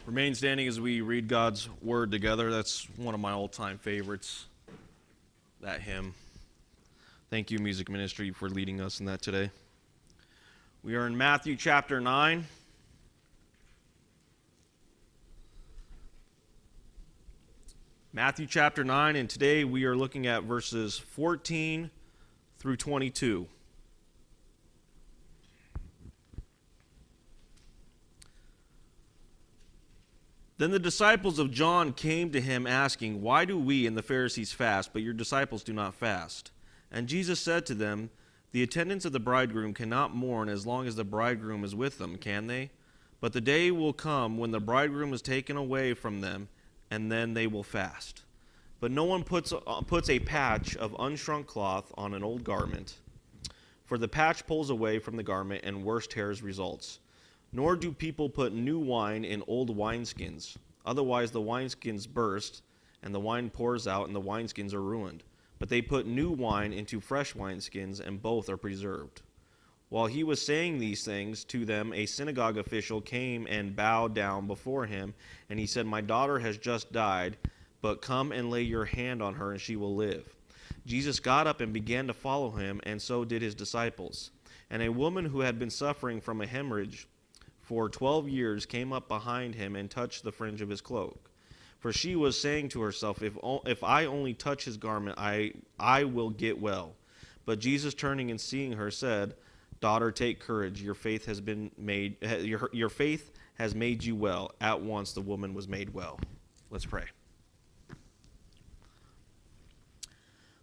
Remain standing as we read God's Word together. That's one of my all-time favorites, that hymn. Thank you, Music Ministry, for leading us in that today. We are in Matthew chapter 9. Matthew chapter 9, and today we are looking at verses 14 through 22. Then the disciples of John came to him asking, "Why do we and the Pharisees fast, but your disciples do not fast?" And Jesus said to them, "The attendants of the bridegroom cannot mourn as long as the bridegroom is with them, can they? But the day will come when the bridegroom is taken away from them, and then they will fast. But no one puts a patch of unshrunk cloth on an old garment, for the patch pulls away from the garment, and worse tears results. Nor do people put new wine in old wineskins. Otherwise the wineskins burst, and the wine pours out, and the wineskins are ruined. But they put new wine into fresh wineskins, and both are preserved." While he was saying these things to them, a synagogue official came and bowed down before him, and he said, "My daughter has just died, but come and lay your hand on her, and she will live." Jesus got up and began to follow him, and so did his disciples. And a woman who had been suffering from a hemorrhage for 12 years came up behind him and touched the fringe of his cloak. For she was saying to herself, if I only touch his garment, I will get well. But Jesus, turning and seeing her, said, "Daughter, take courage. Your faith has made you well." At once the woman was made well. Let's pray.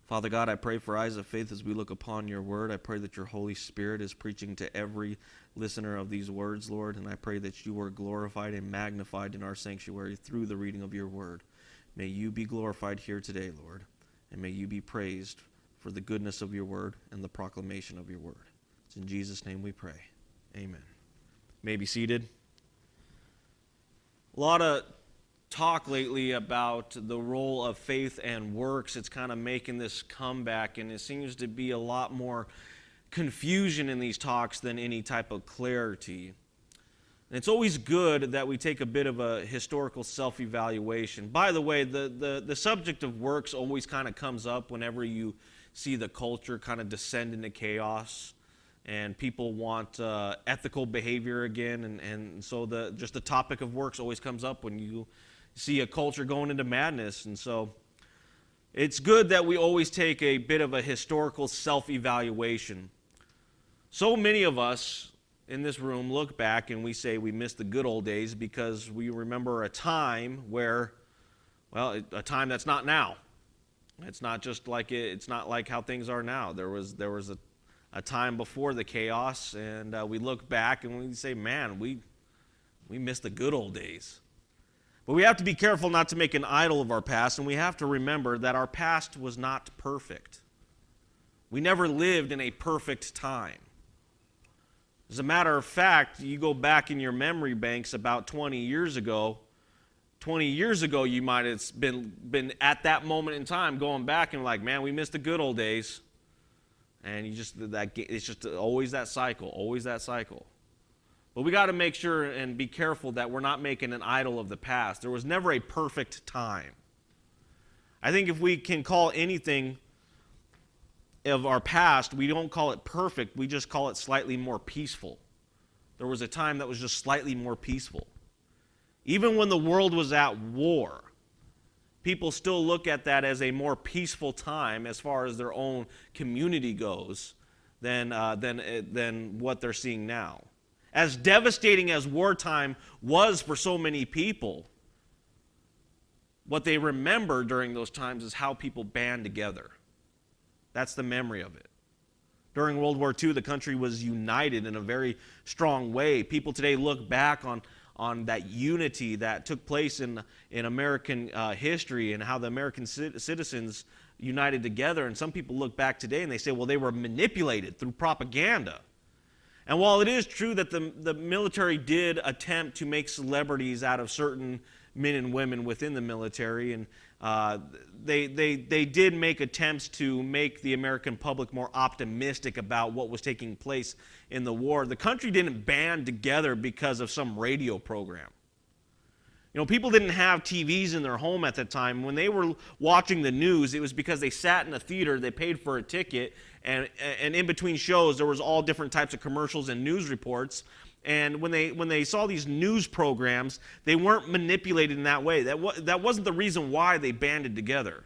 Father God, I pray for eyes of faith as we look upon your word. I pray that your Holy Spirit is preaching to every listener of these words, Lord, and I pray that you are glorified and magnified in our sanctuary through the reading of your word. May you be glorified here today, Lord, and may you be praised for the goodness of your word and the proclamation of your word. It's in Jesus' name we pray. Amen. You may be seated. A lot of talk lately about the role of faith and works. It's kind of making this comeback, and it seems to be a lot more confusion in these talks than any type of clarity. And it's always good that we take a bit of a historical self-evaluation. By the way, the subject of works always kind of comes up whenever you see the culture kind of descend into chaos, and people want ethical behavior again, and so just the topic of works always comes up when you see a culture going into madness. And so it's good that we always take a bit of a historical self-evaluation. So many of us in this room look back and we say we miss the good old days because we remember a time where, well, a time that's not now. It's not like how things are now. There was a time before the chaos, and we look back and we say, man, we miss the good old days. But we have to be careful not to make an idol of our past, and we have to remember that our past was not perfect. We never lived in a perfect time. As a matter of fact, you go back in your memory banks about 20 years ago. 20 years ago, you might have been at that moment in time going back and like, man, we missed the good old days. And it's just always that cycle. But we got to make sure and be careful that we're not making an idol of the past. There was never a perfect time. I think if we can call anything of our past, we don't call it perfect, we just call it slightly more peaceful. There was a time that was just slightly more peaceful. Even when the world was at war, people still look at that as a more peaceful time as far as their own community goes than what they're seeing now. As devastating as wartime was for so many people, what they remember during those times is how people band together. That's the memory of it. During World War II, the country was united in a very strong way. People today look back on that unity that took place in American history and how the American citizens united together. And some people look back today and they say, well, they were manipulated through propaganda. And while it is true that the military did attempt to make celebrities out of certain men and women within the military, and they did make attempts to make the American public more optimistic about what was taking place in the war. The country didn't band together because of some radio program. You know, people didn't have TVs in their home at the time. When they were watching the news, it was because they sat in a theater, they paid for a ticket, and in between shows, there was all different types of commercials and news reports. And when they saw these news programs, they weren't manipulated in that way. That wasn't the reason why they banded together.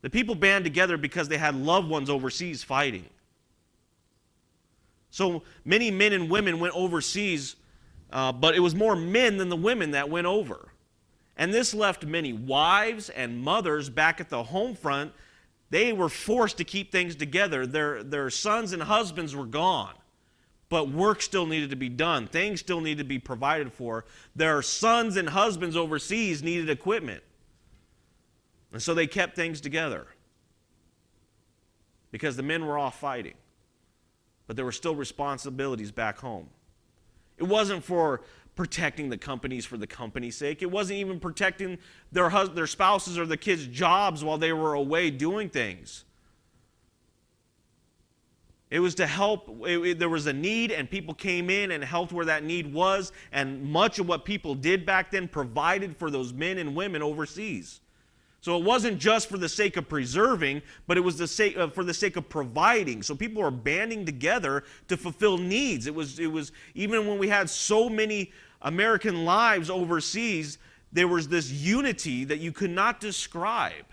The people band together because they had loved ones overseas fighting. So many men and women went overseas, but it was more men than the women that went over. And this left many wives and mothers back at the home front. They were forced to keep things together. Their sons and husbands were gone, but work still needed to be done. Things still needed to be provided for. Their sons and husbands overseas needed equipment. And so they kept things together because the men were off fighting, but there were still responsibilities back home. It wasn't for protecting the companies for the company's sake. It wasn't even protecting their spouses or the kids' jobs while they were away doing things. It was to help. There was a need, and people came in and helped where that need was, and much of what people did back then provided for those men and women overseas. So it wasn't just for the sake of preserving, but it was for the sake of providing. So people were banding together to fulfill needs. It was even when we had so many American lives overseas, there was this unity that you could not describe.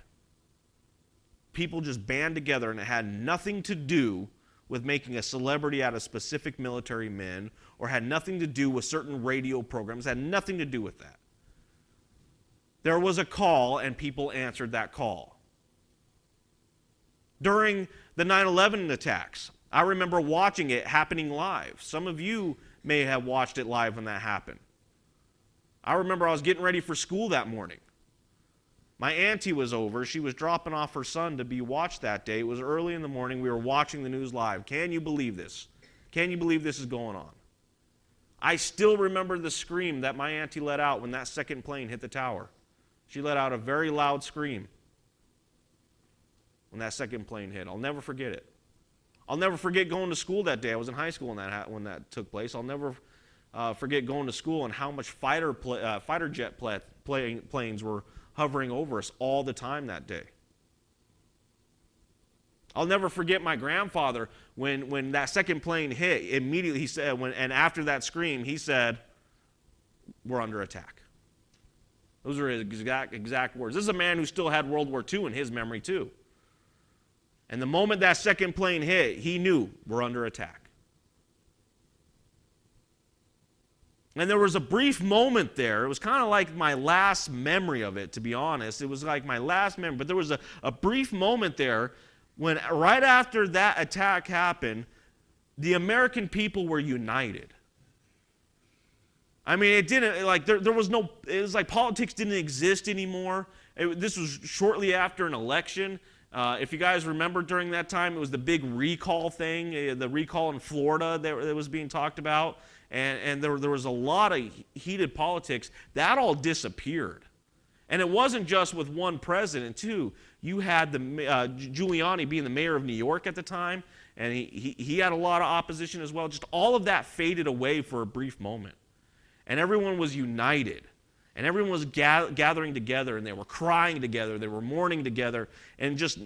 People just band together, and it had nothing to do with making a celebrity out of specific military men, or had nothing to do with certain radio programs. It had nothing to do with that. There was a call, and people answered that call. During the 9/11 attacks, I remember watching it happening live. Some of you may have watched it live when that happened. I remember I was getting ready for school that morning. My auntie was over. She was dropping off her son to be watched that day. It was early in the morning. We were watching the news live. Can you believe this? Can you believe this is going on? I still remember the scream that my auntie let out when that second plane hit the tower. She let out a very loud scream when that second plane hit. I'll never forget it. I'll never forget going to school that day. I was in high school when that took place. I'll never forget going to school and how much fighter jet planes were hovering over us all the time that day. I'll never forget my grandfather when that second plane hit. Immediately he said, and after that scream, he said, "We're under attack." Those are his exact words. This is a man who still had World War II in his memory too. And the moment that second plane hit, he knew we're under attack. And there was a brief moment there. It was kind of like my last memory of it, to be honest. It was like my last memory. But there was a brief moment there when right after that attack happened, the American people were united. I mean, it didn't, like, there was no, it was like politics didn't exist anymore. This was shortly after an election. If you guys remember during that time, it was the big recall thing, the recall in Florida that was being talked about. And there was a lot of heated politics. That all disappeared. And it wasn't just with one president, too. You had Giuliani being the mayor of New York at the time, and he had a lot of opposition as well. Just all of that faded away for a brief moment. And everyone was united. And everyone was gathering together, and they were crying together. They were mourning together. And just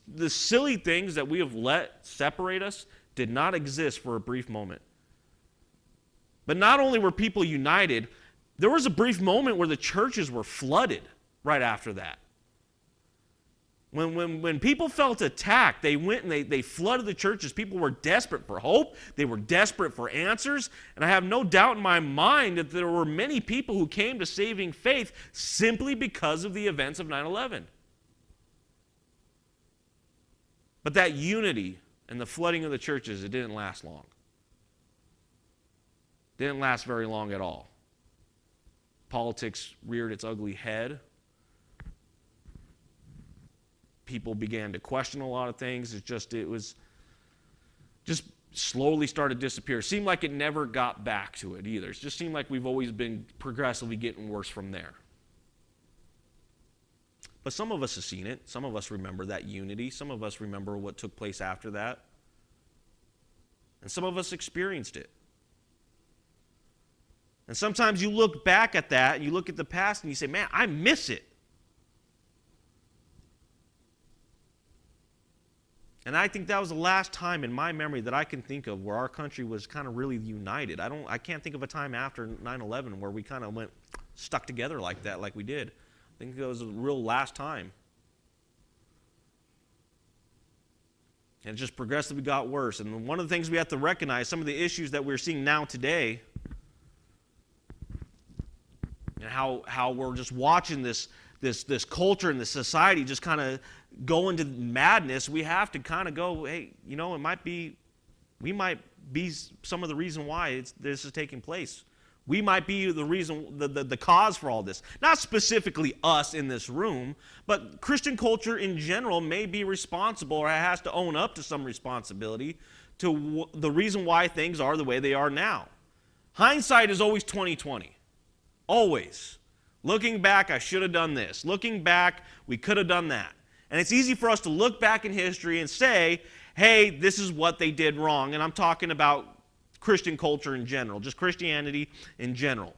the silly things that we have let separate us did not exist for a brief moment. But not only were people united, there was a brief moment where the churches were flooded right after that. When people felt attacked, they went and they flooded the churches. People were desperate for hope. They were desperate for answers. And I have no doubt in my mind that there were many people who came to saving faith simply because of the events of 9/11. But that unity and the flooding of the churches, it didn't last long. It didn't last very long at all. Politics reared its ugly head. People began to question a lot of things. It was just slowly started to disappear. It seemed like it never got back to it either. It just seemed like we've always been progressively getting worse from there. But some of us have seen it. Some of us remember that unity. Some of us remember what took place after that. And some of us experienced it. And sometimes you look back at that, and you look at the past, and you say, man, I miss it. And I think that was the last time in my memory that I can think of where our country was kind of really united. I can't think of a time after 9/11 where we kind of went stuck together like that, like we did. I think that was the real last time. And it just progressively got worse. And one of the things we have to recognize, some of the issues that we're seeing now today, and how we're just watching this culture and this society just kind of go into madness, we have to kind of go, hey, we might be some of the reason why this is taking place. We might be the reason, the cause for all this. Not specifically us in this room, but Christian culture in general may be responsible or has to own up to some responsibility to the reason why things are the way they are now. Hindsight is always 20/20. Always. Looking back, I should have done this. Looking back, we could have done that. And it's easy for us to look back in history and say, hey, this is what they did wrong. And I'm talking about Christian culture in general, just Christianity in general.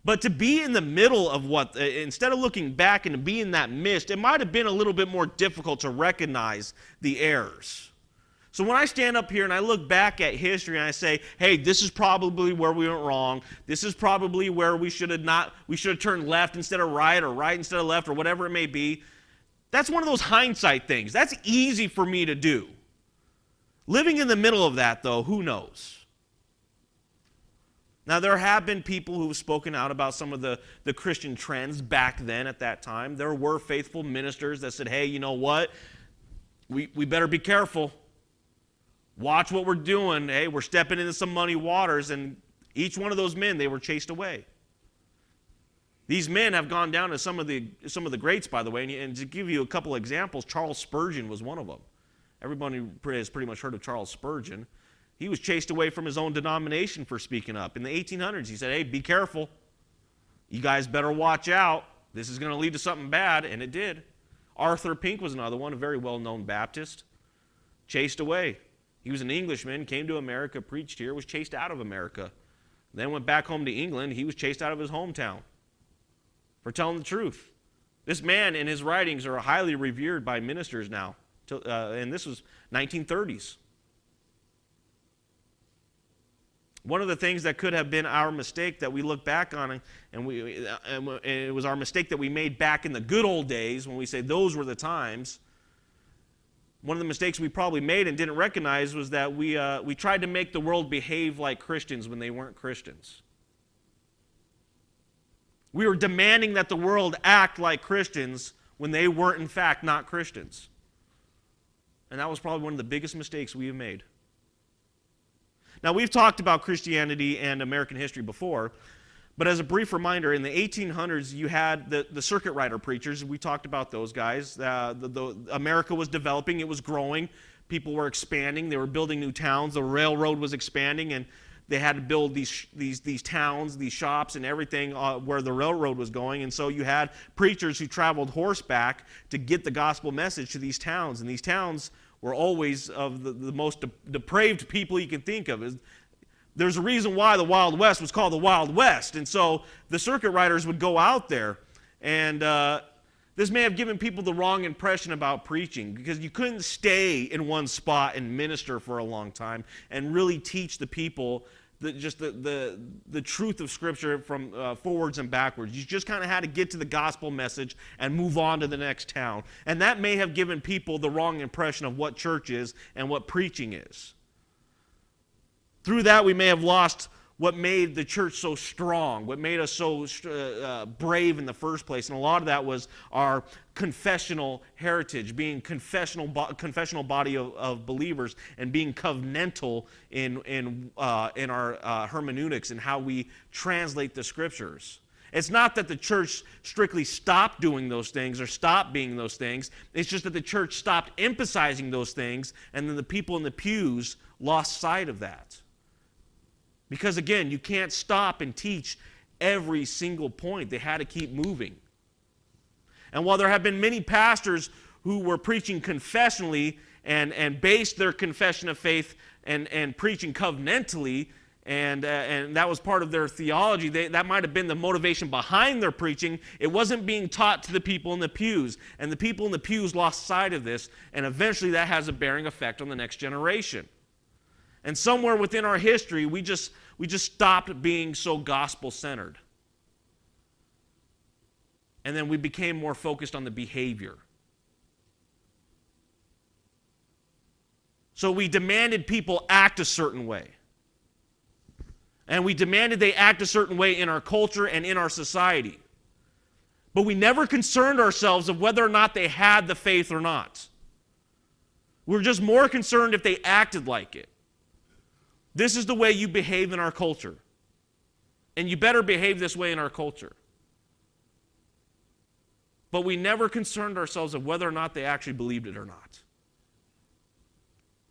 But to be in the middle of instead of looking back and to be in that mist, it might have been a little bit more difficult to recognize the errors. So when I stand up here and I look back at history and I say, hey, this is probably where we went wrong. This is probably where we should have turned left instead of right, or right instead of left, or whatever it may be. That's one of those hindsight things. That's easy for me to do. Living in the middle of that, though, who knows? Now, there have been people who have spoken out about some of the Christian trends back then at that time. There were faithful ministers that said, hey, you know what? We better be careful. Watch what we're doing. Hey, we're stepping into some muddy waters. And each one of those men, they were chased away. These men have gone down to some of the greats, by the way. And to give you a couple of examples, Charles Spurgeon was one of them. Everybody has pretty much heard of Charles Spurgeon. He was chased away from his own denomination for speaking up. In the 1800s, he said, hey, be careful. You guys better watch out. This is going to lead to something bad, and it did. Arthur Pink was another one, a very well-known Baptist, chased away. He was an Englishman, came to America, preached here, was chased out of America. Then went back home to England. He was chased out of his hometown for telling the truth. This man and his writings are highly revered by ministers now. And this was 1930s. One of the things that could have been our mistake that we look back on, and it was our mistake that we made back in the good old days when we say those were the times. One of the mistakes we probably made and didn't recognize was that we tried to make the world behave like Christians when they weren't Christians. We were demanding that the world act like Christians when they weren't, in fact, not Christians. And that was probably one of the biggest mistakes we have made. Now, we've talked about Christianity and American history before, but as a brief reminder, in the 1800s, you had the circuit rider preachers. We talked about those guys. America was developing. It was growing. People were expanding. They were building new towns. The railroad was expanding, and they had to build these towns, these shops, and everything where the railroad was going. And so you had preachers who traveled horseback to get the gospel message to these towns. And these towns were always of the most depraved people you can think of. There's a reason why the Wild West was called the Wild West. And so the circuit riders would go out there, and this may have given people the wrong impression about preaching, because you couldn't stay in one spot and minister for a long time and really teach the people the truth of Scripture from forwards and backwards. You just kind of had to get to the gospel message and move on to the next town. And that may have given people the wrong impression of what church is and what preaching is. Through that, we may have lost what made the church so strong, what made us so brave in the first place. And a lot of that was our confessional heritage, being confessional body of believers, and being covenantal in our hermeneutics and how we translate the Scriptures. It's not that the church strictly stopped doing those things or stopped being those things. It's just that the church stopped emphasizing those things, and then the people in the pews lost sight of that. Because again, you can't stop and teach every single point. They had to keep moving. And while there have been many pastors who were preaching confessionally and based their confession of faith and preaching covenantally, and that was part of their theology. That might have been the motivation behind their preaching. It wasn't being taught to the people in the pews, and the people in the pews lost sight of this, and eventually that has a bearing effect on the next generation. And somewhere within our history, we just stopped being so gospel-centered. And then we became more focused on the behavior. So we demanded people act a certain way. And we demanded they act a certain way in our culture and in our society. But we never concerned ourselves of whether or not they had the faith or not. We were just more concerned if they acted like it. This is the way you behave in our culture. And you better behave this way in our culture. But we never concerned ourselves of whether or not they actually believed it or not.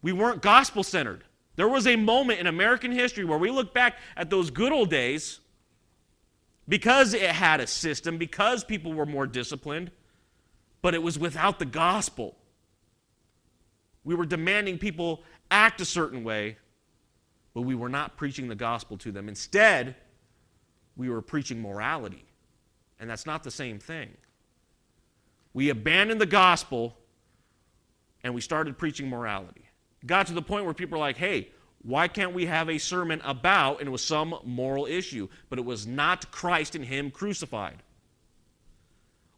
We weren't gospel-centered. There was a moment in American history where we look back at those good old days because it had a system, because people were more disciplined, but it was without the gospel. We were demanding people act a certain way, but we were not preaching the gospel to them. Instead, we were preaching morality, and that's not the same thing. We abandoned the gospel, and we started preaching morality. It got to the point where people were like, hey, why can't we have a sermon about, and it was some moral issue, but it was not Christ and Him crucified.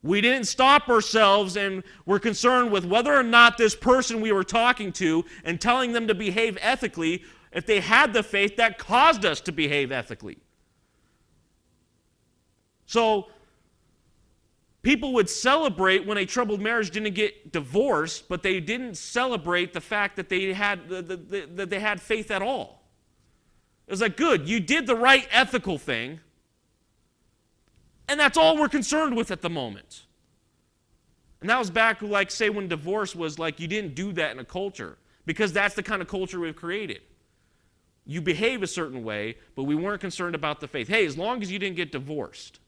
We didn't stop ourselves and were concerned with whether or not this person we were talking to and telling them to behave ethically, if they had the faith that caused us to behave ethically. So, people would celebrate when a troubled marriage didn't get divorced, but they didn't celebrate the fact that they had faith at all. It was like, good, you did the right ethical thing, and that's all we're concerned with at the moment. And that was back, like, say, when divorce was like, you didn't do that in a culture, because that's the kind of culture we've created. You behave a certain way, but we weren't concerned about the faith. Hey, as long as you didn't get divorced.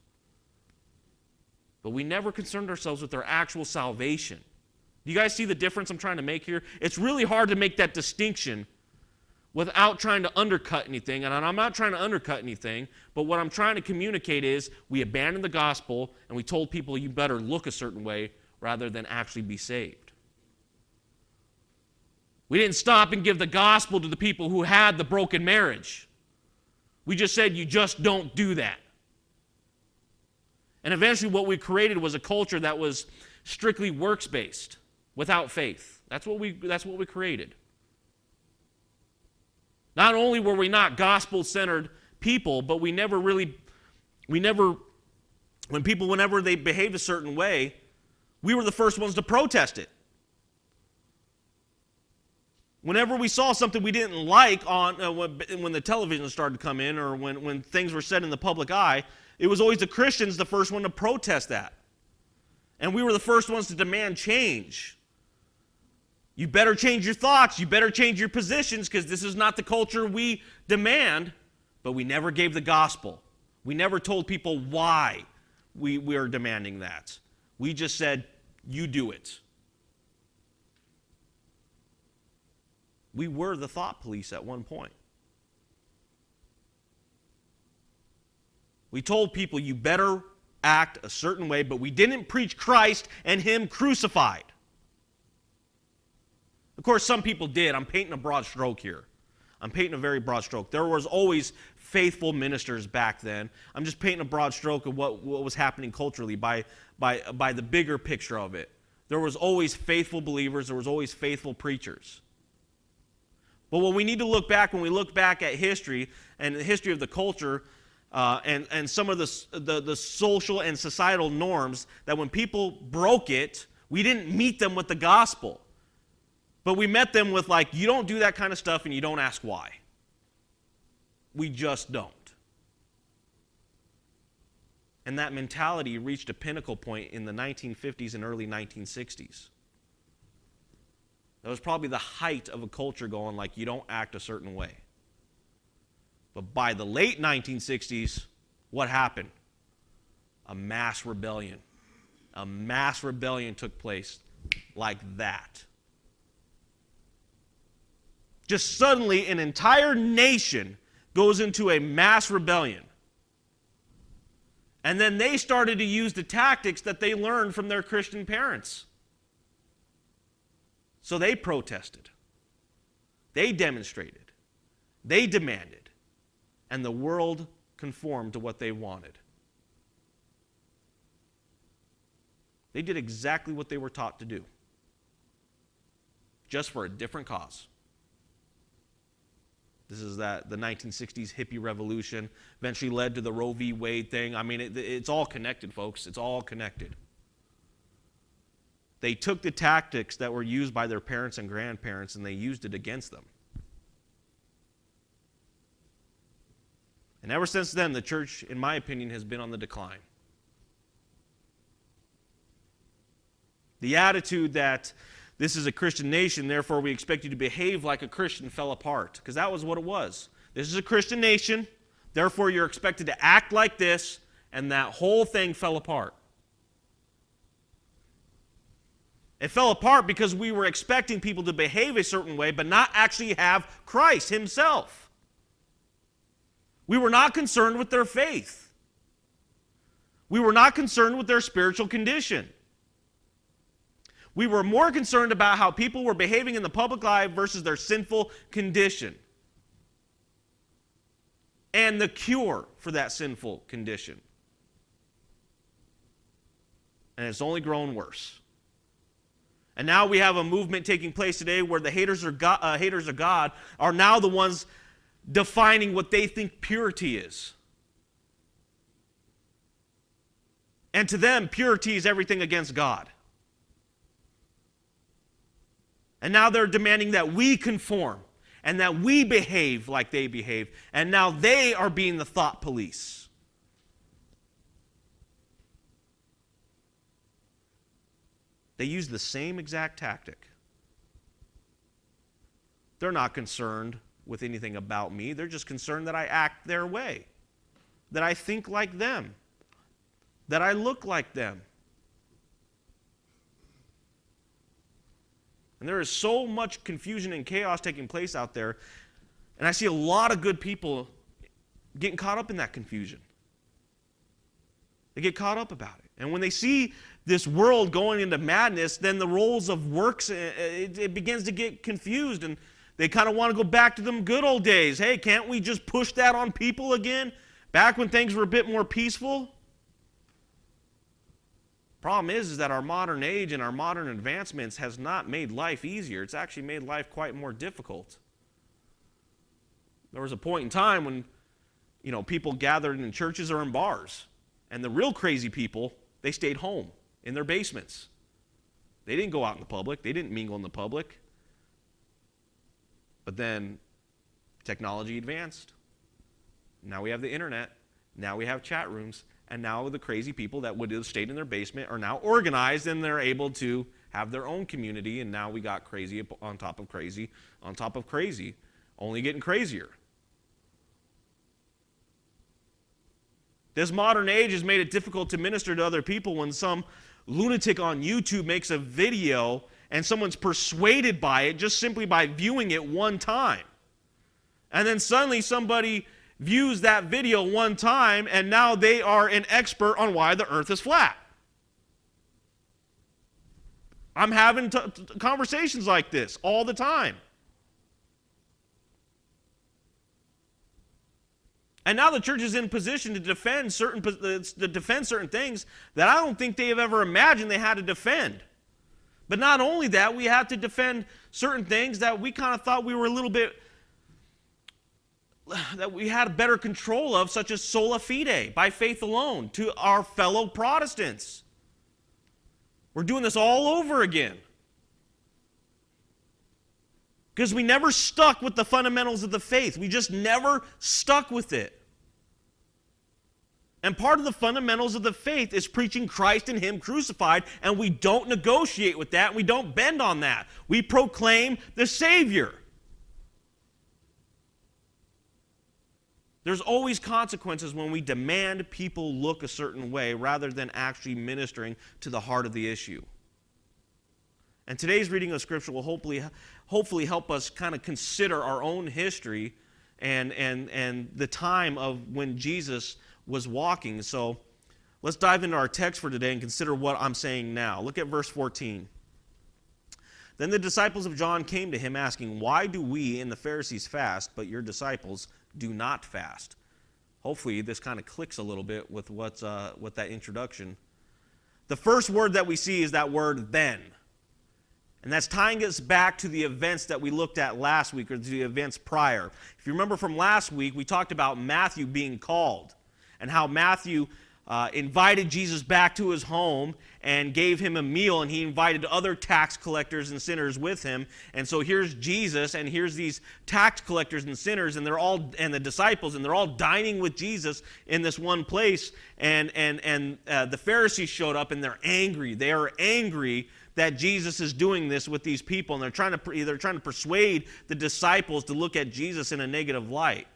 But we never concerned ourselves with their actual salvation. Do you guys see the difference I'm trying to make here? It's really hard to make that distinction without trying to undercut anything. And I'm not trying to undercut anything, but what I'm trying to communicate is we abandoned the gospel and we told people you better look a certain way rather than actually be saved. We didn't stop and give the gospel to the people who had the broken marriage. We just said you just don't do that. And eventually what we created was a culture that was strictly works-based, without faith. That's what we created. Not only were we not gospel-centered people, but whenever they behaved a certain way, we were the first ones to protest it. Whenever we saw something we didn't like when the television started to come in or when things were said in the public eye, it was always the Christians the first one to protest that. And we were the first ones to demand change. You better change your thoughts. You better change your positions because this is not the culture we demand. But we never gave the gospel. We never told people why we are demanding that. We just said, you do it. We were the thought police at one point. We told people you better act a certain way, but we didn't preach Christ and Him crucified. Of course, some people did. I'm painting a broad stroke here. I'm painting a very broad stroke. There was always faithful ministers back then. I'm just painting a broad stroke of what was happening culturally by the bigger picture of it. There was always faithful believers. There was always faithful preachers. But what we need to look back, when we look back at history and the history of the culture and some of the social and societal norms, that when people broke it, we didn't meet them with the gospel. But we met them with like, you don't do that kind of stuff and you don't ask why. We just don't. And that mentality reached a pinnacle point in the 1950s and early 1960s. That was probably the height of a culture going like, you don't act a certain way. But by the late 1960s, what happened? A mass rebellion. A mass rebellion took place like that. Just suddenly, an entire nation goes into a mass rebellion. And then they started to use the tactics that they learned from their Christian parents. So they protested. They demonstrated. They demanded. And the world conformed to what they wanted. They did exactly what they were taught to do, just for a different cause. This is the 1960s hippie revolution, eventually led to the Roe v. Wade thing. I mean, it's all connected, folks. It's all connected. They took the tactics that were used by their parents and grandparents and they used it against them. And ever since then, the church, in my opinion, has been on the decline. The attitude that this is a Christian nation, therefore we expect you to behave like a Christian fell apart, because that was what it was. This is a Christian nation, therefore you're expected to act like this, and that whole thing fell apart. It fell apart because we were expecting people to behave a certain way, but not actually have Christ himself. We were not concerned with their faith. We were not concerned with their spiritual condition. We were more concerned about how people were behaving in the public life versus their sinful condition and the cure for that sinful condition. And it's only grown worse. And now we have a movement taking place today where the haters of God are now the ones defining what they think purity is. And to them, purity is everything against God. And now they're demanding that we conform and that we behave like they behave. And now they are being the thought police. They use the same exact tactic. They're not concerned with anything about me. They're just concerned that I act their way, that I think like them, that I look like them. And there is so much confusion and chaos taking place out there, and I see a lot of good people getting caught up in that confusion. They get caught up about it. And when they see this world going into madness, then the roles of works, it begins to get confused, and they kind of want to go back to them good old days. Hey, can't we just push that on people again? Back when things were a bit more peaceful? Problem is that our modern age and our modern advancements has not made life easier. It's actually made life quite more difficult. There was a point in time when, people gathered in churches or in bars, and the real crazy people, they stayed home in their basements. They didn't go out in the public. They didn't mingle in the public. But then technology advanced. Now we have the internet. Now we have chat rooms. And now the crazy people that would have stayed in their basement are now organized and they're able to have their own community. And now we got crazy on top of crazy on top of crazy, only getting crazier. This modern age has made it difficult to minister to other people when some lunatic on YouTube makes a video and someone's persuaded by it just simply by viewing it one time. And then suddenly somebody views that video one time and now they are an expert on why the earth is flat. I'm having conversations like this all the time. And now the church is in position to defend certain things that I don't think they have ever imagined they had to defend. But not only that, we have to defend certain things that we kind of thought we were that we had better control of, such as sola fide, by faith alone, to our fellow Protestants. We're doing this all over again. Because we never stuck with the fundamentals of the faith. We just never stuck with it. And part of the fundamentals of the faith is preaching Christ and Him crucified, and we don't negotiate with that. We don't bend on that. We proclaim the Savior. There's always consequences when we demand people look a certain way rather than actually ministering to the heart of the issue. And today's reading of Scripture will hopefully help us kind of consider our own history and the time of when Jesus was walking. So let's dive into our text for today and consider what I'm saying now. Look at verse 14. Then the disciples of John came to him asking, "Why do we and the Pharisees fast, but your disciples do not fast?" Hopefully this kind of clicks a little bit with what that introduction. The first word that we see is that word "then." And that's tying us back to the events that we looked at last week, or the events prior. If you remember from last week, we talked about Matthew being called and how Matthew invited Jesus back to his home and gave him a meal, and he invited other tax collectors and sinners with him. And so here's Jesus, and here's these tax collectors and sinners, and the disciples, and they're all dining with Jesus in this one place. And the Pharisees showed up, and they're angry. They are angry that Jesus is doing this with these people, and they're trying to persuade the disciples to look at Jesus in a negative light.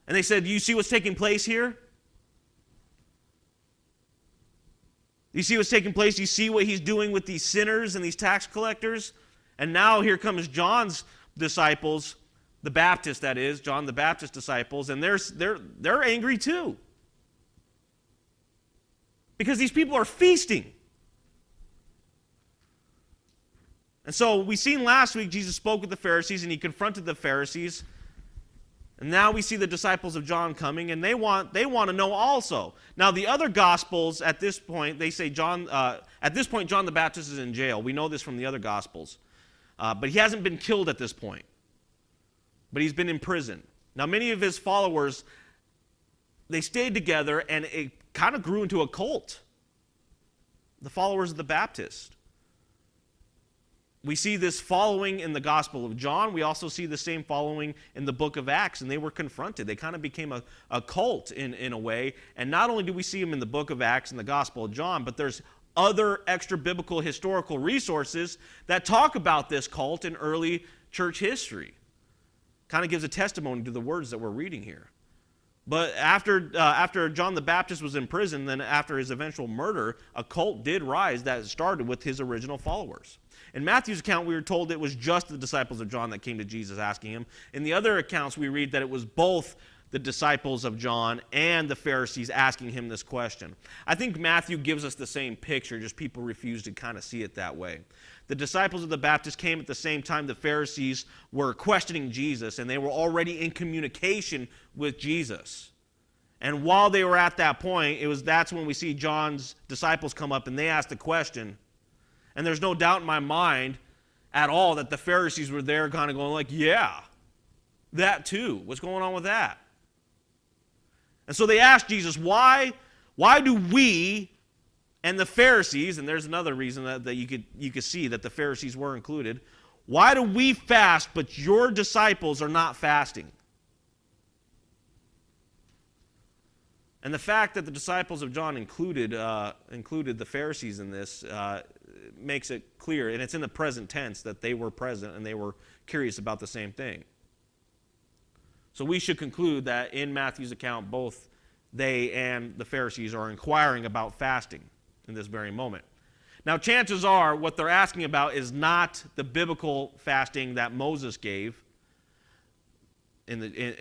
And they said, "Do you see what's taking place here? You see what's taking place? You see what he's doing with these sinners and these tax collectors?" And now here comes John's disciples, the Baptist, that is, John the Baptist disciples, and they're angry too. Because these people are feasting. And so we seen last week Jesus spoke with the Pharisees and he confronted the Pharisees. And now we see the disciples of John coming, and they want to know also. Now the other Gospels at this point, they say at this point John the Baptist is in jail. We know this from the other Gospels. But he hasn't been killed at this point. But he's been in prison. Now many of his followers, they stayed together, and it kind of grew into a cult. The followers of the Baptist. We see this following in the Gospel of John. We also see the same following in the book of Acts, and they were confronted. They kind of became a cult in a way. And not only do we see them in the book of Acts and the Gospel of John, but there's other extra-biblical historical resources that talk about this cult in early church history. Kind of gives a testimony to the words that we're reading here. But after John the Baptist was in prison, then after his eventual murder, a cult did rise that started with his original followers. In Matthew's account, we were told it was just the disciples of John that came to Jesus asking him. In the other accounts, we read that it was both the disciples of John and the Pharisees asking him this question. I think Matthew gives us the same picture, just people refuse to kind of see it that way. The disciples of the Baptist came at the same time the Pharisees were questioning Jesus, and they were already in communication with Jesus. And while they were at that point, that's when we see John's disciples come up and they ask the question. And there's no doubt in my mind at all that the Pharisees were there kind of going like, yeah, that too. What's going on with that? And so they asked Jesus, why do we and the Pharisees, and there's another reason that you could see that the Pharisees were included, why do we fast but your disciples are not fasting? And the fact that the disciples of John included the Pharisees in this makes it clear, and it's in the present tense, that they were present and they were curious about the same thing. So we should conclude that in Matthew's account, both they and the Pharisees are inquiring about fasting in this very moment. Now, chances are what they're asking about is not the biblical fasting that Moses gave,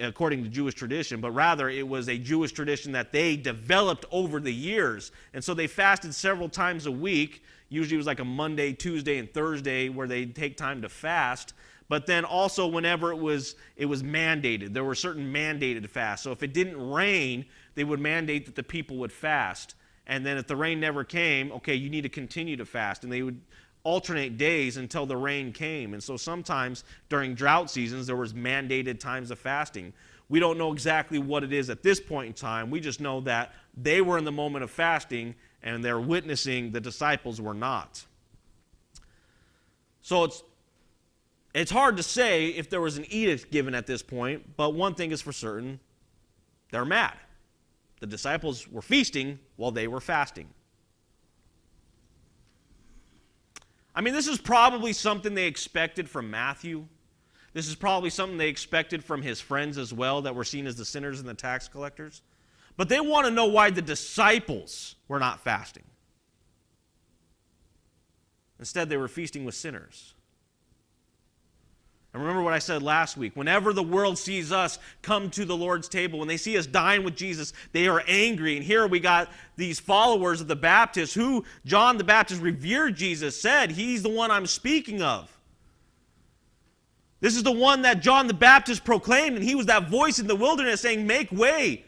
according to Jewish tradition, but rather it was a Jewish tradition that they developed over the years. And so they fasted several times a week. Usually it was like a Monday, Tuesday, and Thursday where they'd take time to fast. But then also whenever it was mandated. There were certain mandated fasts. So if it didn't rain, they would mandate that the people would fast. And then if the rain never came, okay, you need to continue to fast. And they would alternate days until the rain came. And so sometimes during drought seasons, there was mandated times of fasting. We don't know exactly what it is at this point in time. We just know that they were in the moment of fasting and they're witnessing, the disciples were not. So it's hard to say if there was an edict given at this point, but one thing is for certain, they're mad. The disciples were feasting while they were fasting. I mean, this is probably something they expected from Matthew. This is probably something they expected from his friends as well that were seen as the sinners and the tax collectors. But they want to know why the disciples were not fasting. Instead, they were feasting with sinners. And remember what I said last week. Whenever the world sees us come to the Lord's table, when they see us dine with Jesus, they are angry. And here we got these followers of the Baptist who John the Baptist revered Jesus, said, he's the one I'm speaking of. This is the one that John the Baptist proclaimed, and he was that voice in the wilderness saying, make way.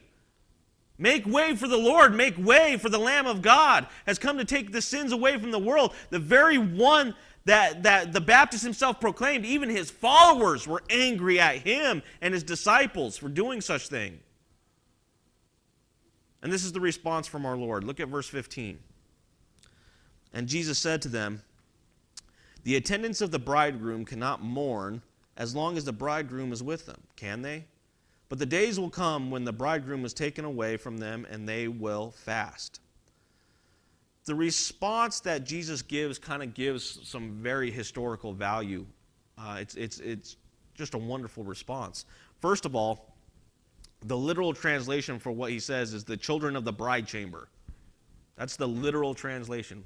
Make way for the Lord. Make way for the Lamb of God has come to take the sins away from the world. The very one that the Baptist himself proclaimed, even his followers were angry at him and his disciples for doing such thing. And this is the response from our Lord. Look at verse 15. And Jesus said to them, the attendants of the bridegroom cannot mourn as long as the bridegroom is with them, can they? But the days will come when the bridegroom is taken away from them, and they will fast. The response that Jesus gives kind of gives some very historical value. It's just a wonderful response. First of all, the literal translation for what he says is the children of the bride chamber. That's the literal translation.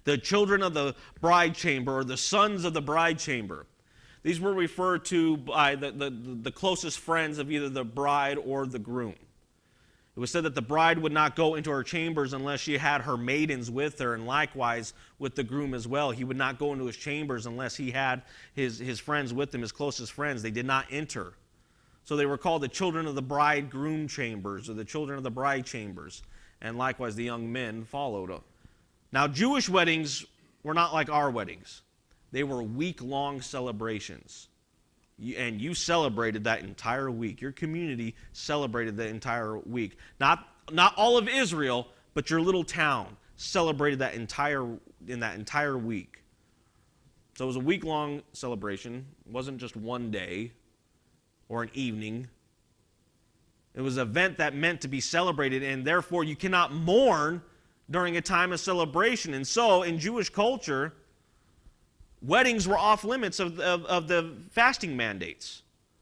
The children of the bride chamber, or the sons of the bride chamber. These were referred to by the closest friends of either the bride or the groom. It was said that the bride would not go into her chambers unless she had her maidens with her, and likewise with the groom as well. He would not go into his chambers unless he had his friends with him, his closest friends. They did not enter. So they were called the children of the bridegroom chambers, or the children of the bride chambers. And likewise the young men followed. Now Jewish weddings were not like our weddings. They were week-long celebrations. And you celebrated that entire week. Your community celebrated that entire week. Not all of Israel, but your little town celebrated that entire week. So it was a week-long celebration. It wasn't just one day or an evening. It was an event that meant to be celebrated, and therefore you cannot mourn during a time of celebration. And so in Jewish culture, weddings were off limits of the fasting mandates,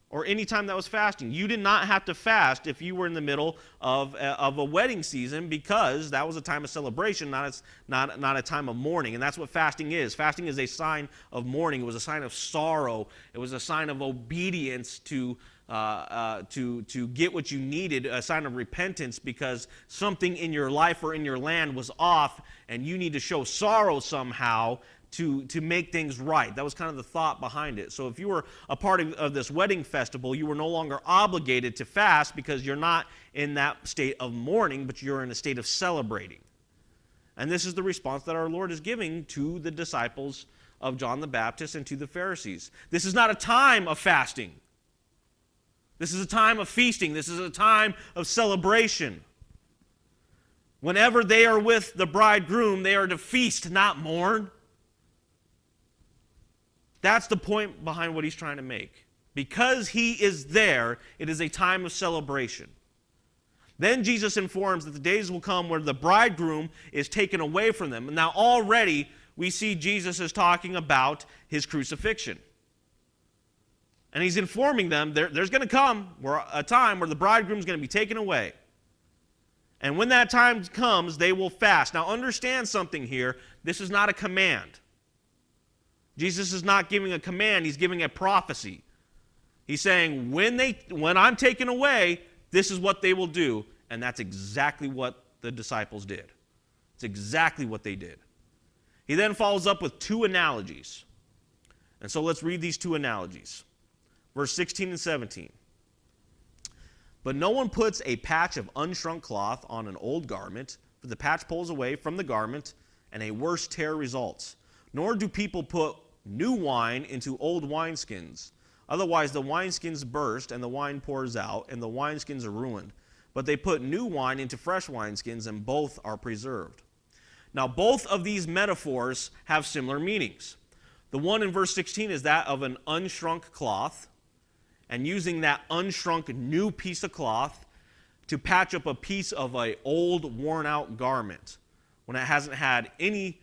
or any time that was fasting. You did not have to fast if you were in the middle of a wedding season, because that was a time of celebration, not a time of mourning. And that's what fasting is. Fasting is a sign of mourning. It was a sign of sorrow. It was a sign of obedience to get what you needed, a sign of repentance because something in your life or in your land was off, and you need to show sorrow somehow to make things right. That was kind of the thought behind it. So if you were a part of this wedding festival, you were no longer obligated to fast because you're not in that state of mourning, but you're in a state of celebrating. And this is the response that our Lord is giving to the disciples of John the Baptist and to the Pharisees. This is not a time of fasting. This is a time of feasting. This is a time of celebration. Whenever they are with the bridegroom, they are to feast, not mourn. That's the point behind what he's trying to make. Because he is there, it is a time of celebration. Then Jesus informs that the days will come where the bridegroom is taken away from them. And now already we see Jesus is talking about his crucifixion. And he's informing them there's going to come a time where the bridegroom is going to be taken away. And when that time comes, they will fast. Now understand something here. This is not a command. Jesus is not giving a command, he's giving a prophecy. He's saying, when I'm taken away, this is what they will do. And that's exactly what the disciples did. It's exactly what they did. He then follows up with two analogies. And so let's read these two analogies. Verse 16 and 17. But no one puts a patch of unshrunk cloth on an old garment, for the patch pulls away from the garment, and a worse tear results. Nor do people put new wine into old wineskins. Otherwise the wineskins burst, and the wine pours out, and the wineskins are ruined. But they put new wine into fresh wineskins, and both are preserved. Now both of these metaphors have similar meanings. The one in verse 16 is that of an unshrunk cloth, and using that unshrunk new piece of cloth to patch up a piece of an old worn-out garment when it hasn't had any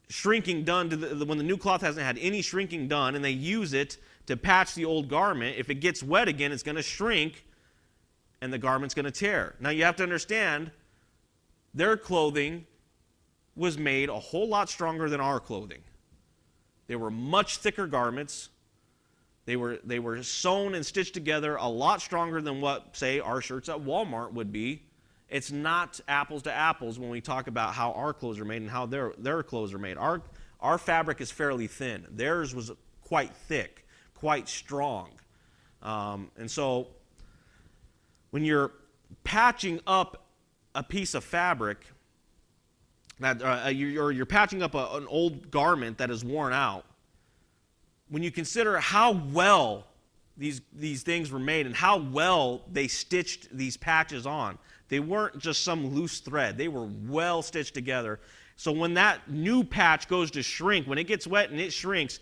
shrinking done, when the new cloth hasn't had any shrinking done, and they use it to patch the old garment. If it gets wet again, it's going to shrink, and the garment's going to tear. Now you have to understand, their clothing was made a whole lot stronger than our clothing. They were much thicker garments. They were sewn and stitched together a lot stronger than what, say, our shirts at Walmart would be. It's not apples to apples when we talk about how our clothes are made and how their clothes are made. Our fabric is fairly thin. Theirs was quite thick, quite strong. And so when you're patching up a piece of fabric, you're patching up an old garment that is worn out, when you consider how well these things were made and how well they stitched these patches on, they weren't just some loose thread. They were well stitched together. So when that new patch goes to shrink, when it gets wet and it shrinks,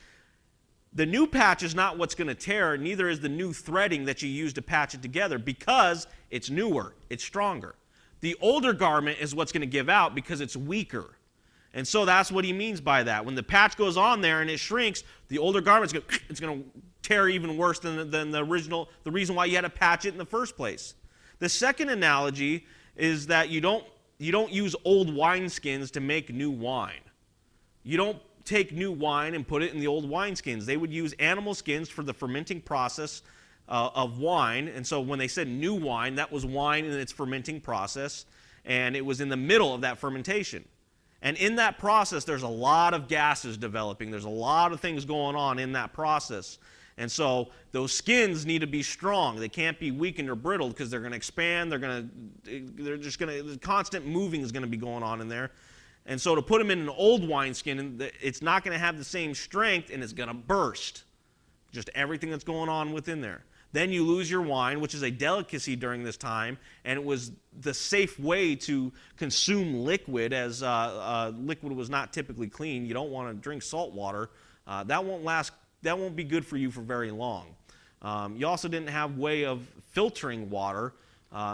the new patch is not what's going to tear, neither is the new threading that you use to patch it together, because it's newer, it's stronger. The older garment is what's going to give out because it's weaker. And so that's what he means by that. When the patch goes on there and it shrinks, the older garment is going to tear even worse than the original, the reason why you had to patch it in the first place. The second analogy is that you don't use old wineskins to make new wine. You don't take new wine and put it in the old wineskins. They would use animal skins for the fermenting process of wine. And so when they said new wine, that was wine in its fermenting process, and it was in the middle of that fermentation. And in that process, there's a lot of gases developing. There's a lot of things going on in that process. And so those skins need to be strong. They can't be weakened or brittle because they're going to expand. The constant moving is going to be going on in there. And so to put them in an old wineskin, it's not going to have the same strength, and it's going to burst. Just everything that's going on within there. Then you lose your wine, which is a delicacy during this time, and it was the safe way to consume liquid, as liquid was not typically clean. You don't want to drink salt water. That won't be good for you for very long. You also didn't have way of filtering water.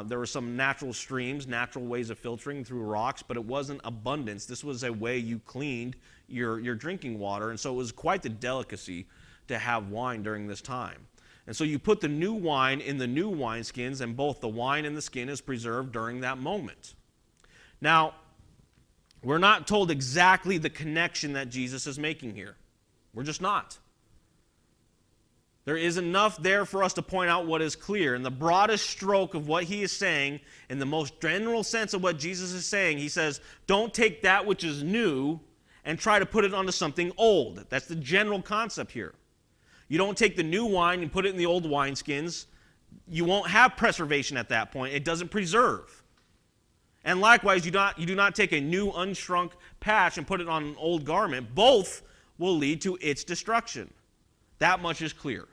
There were some natural streams, natural ways of filtering through rocks, but it wasn't abundance. This was a way you cleaned your drinking water, and so it was quite the delicacy to have wine during this time. And so you put the new wine in the new wineskins, and both the wine and the skin is preserved during that moment. Now, we're not told exactly the connection that Jesus is making here. We're just not. There is enough there for us to point out what is clear. In the broadest stroke of what he is saying, in the most general sense of what Jesus is saying, he says, don't take that which is new and try to put it onto something old. That's the general concept here. You don't take the new wine and put it in the old wineskins. You won't have preservation at that point. It doesn't preserve. And likewise, you do not take a new unshrunk patch and put it on an old garment. Both will lead to its destruction. That much is clear.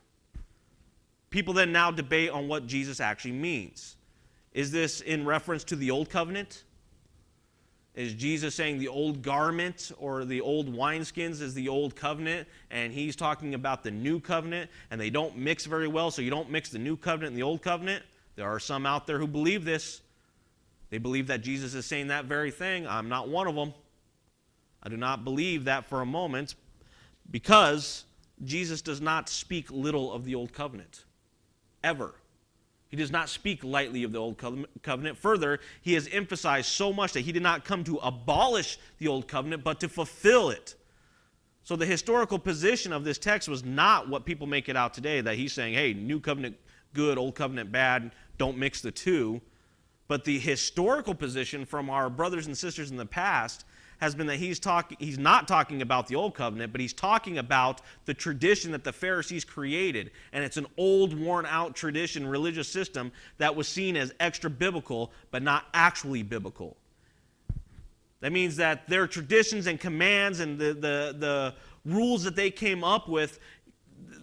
People then now debate on what Jesus actually means. Is this in reference to the old covenant? Is Jesus saying the old garment or the old wineskins is the old covenant, and he's talking about the new covenant, and they don't mix very well, so you don't mix the new covenant and the old covenant? There are some out there who believe this. They believe that Jesus is saying that very thing. I'm not one of them. I do not believe that for a moment, because Jesus does not speak little of the old covenant, ever. He does not speak lightly of the old covenant. Further, he has emphasized so much that he did not come to abolish the old covenant, but to fulfill it. So the historical position of this text was not what people make it out today, that he's saying, hey, new covenant good, old covenant bad, don't mix the two. But the historical position from our brothers and sisters in the past has been that he's not talking about the old covenant, but he's talking about the tradition that the Pharisees created. And it's an old, worn-out tradition, religious system that was seen as extra biblical, but not actually biblical. That means that their traditions and commands and the rules that they came up with,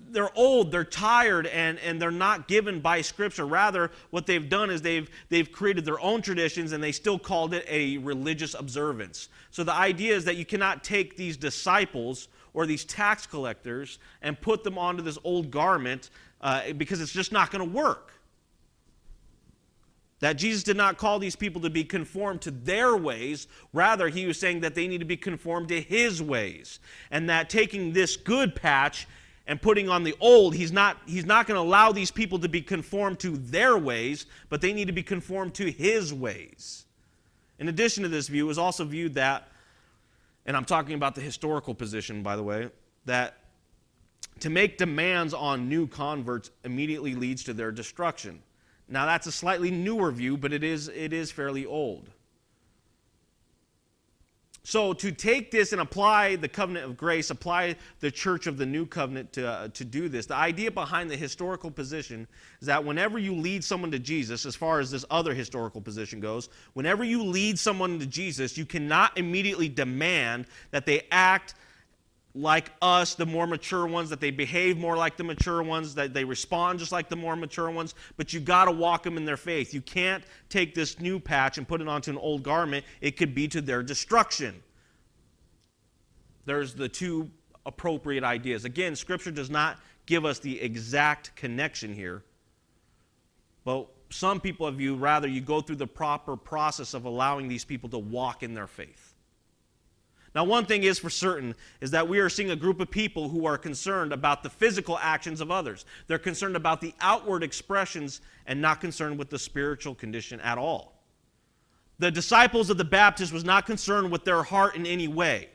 they're old, they're tired, and they're not given by Scripture. Rather, what they've done is they've created their own traditions, and they still called it a religious observance. So the idea is that you cannot take these disciples or these tax collectors and put them onto this old garment because it's just not going to work. That Jesus did not call these people to be conformed to their ways. Rather, he was saying that they need to be conformed to his ways. And that taking this good patch and putting on the old, he's not going to allow these people to be conformed to their ways, but they need to be conformed to his ways. In addition to this view, it was also viewed that, and I'm talking about the historical position, by the way, that To make demands on new converts immediately leads to their destruction. Now that's a slightly newer view, but it is fairly old. So to take this and apply the covenant of grace, apply the church of the new covenant to do this, the idea behind the historical position is that whenever you lead someone to Jesus, as far as this other historical position goes, whenever you lead someone to Jesus, you cannot immediately demand that they act like us, the more mature ones, that they behave more like the mature ones, that they respond just like the more mature ones, but you got to walk them in their faith. You can't take this new patch and put it onto an old garment. It could be to their destruction. There's the two appropriate ideas. Again, Scripture does not give us the exact connection here, but some people have viewed rather you go through the proper process of allowing these people to walk in their faith. Now, one thing is for certain is that we are seeing a group of people who are concerned about the physical actions of others. They're concerned about the outward expressions and not concerned with the spiritual condition at all. The disciples of the Baptist was not concerned with their heart in any way.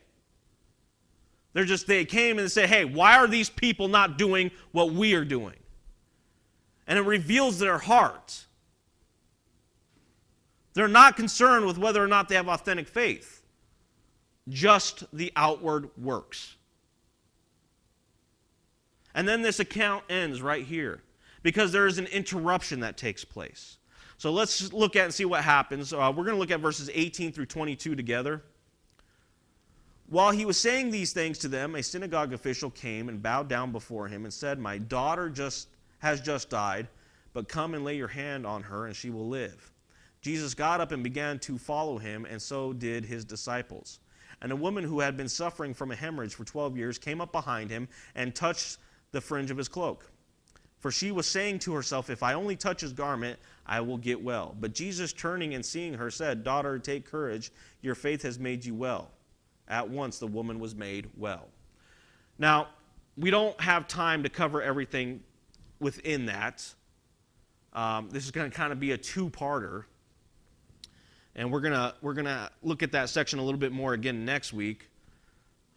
They came and said, hey, why are these people not doing what we are doing? And it reveals their heart. They're not concerned with whether or not they have authentic faith. Just the outward works. And then this account ends right here because there is an interruption that takes place. So let's look at and see what happens. We're going to look at verses 18 through 22 together. While he was saying these things to them, a synagogue official came and bowed down before him and said, my daughter has just died, but come and lay your hand on her and she will live. Jesus got up and began to follow him, and so did his disciples. And a woman who had been suffering from a hemorrhage for 12 years came up behind him and touched the fringe of his cloak. For she was saying to herself, if I only touch his garment, I will get well. But Jesus, turning and seeing her, said, daughter, take courage. Your faith has made you well. At once the woman was made well. Now, we don't have time to cover everything within that. This is going to kind of be a two-parter. And we're gonna look at that section a little bit more again next week.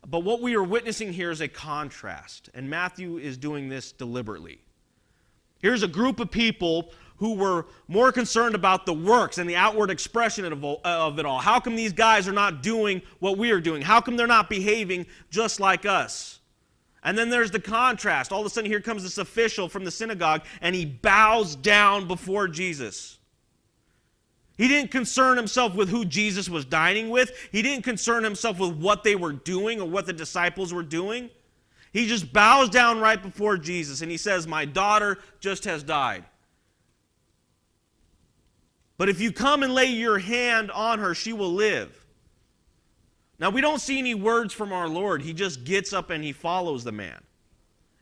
But what we are witnessing here is a contrast, and Matthew is doing this deliberately. Here's a group of people who were more concerned about the works and the outward expression of it all. How come these guys are not doing what we are doing? How come they're not behaving just like us? And then there's the contrast. All of a sudden here comes this official from the synagogue, and he bows down before Jesus. He didn't concern himself with who Jesus was dining with. He didn't concern himself with what they were doing or what the disciples were doing. He just bows down right before Jesus and he says, my daughter just has died. But if you come and lay your hand on her, she will live. Now, we don't see any words from our Lord. He just gets up and he follows the man.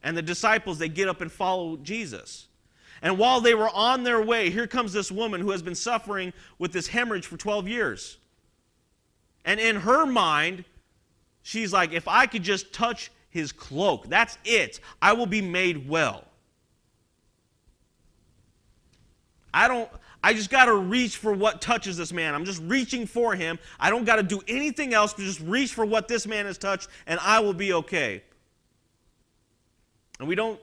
And the disciples, they get up and follow Jesus. And while they were on their way, here comes this woman who has been suffering with this hemorrhage for 12 years. And in her mind, she's like, if I could just touch his cloak, that's it. I will be made well. I just got to reach for what touches this man. I'm just reaching for him. I don't got to do anything else but just reach for what this man has touched, and I will be okay. And we don't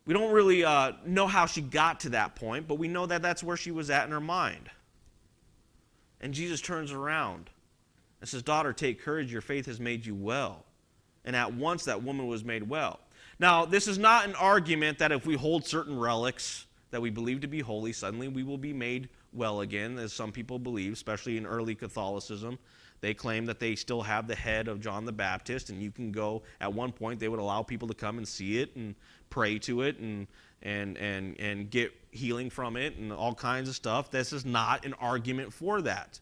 really know how she got to that point, but we know that that's where she was at in her mind. And Jesus turns around and says, daughter, take courage. Your faith has made you well. And at once that woman was made well. Now, this is not an argument that if we hold certain relics that we believe to be holy, suddenly we will be made well again, as some people believe, especially in early Catholicism. They claim that they still have the head of John the Baptist, and you can go, at one point, they would allow people to come and see it and pray to it and get healing from it and all kinds of stuff. This is not an argument for that.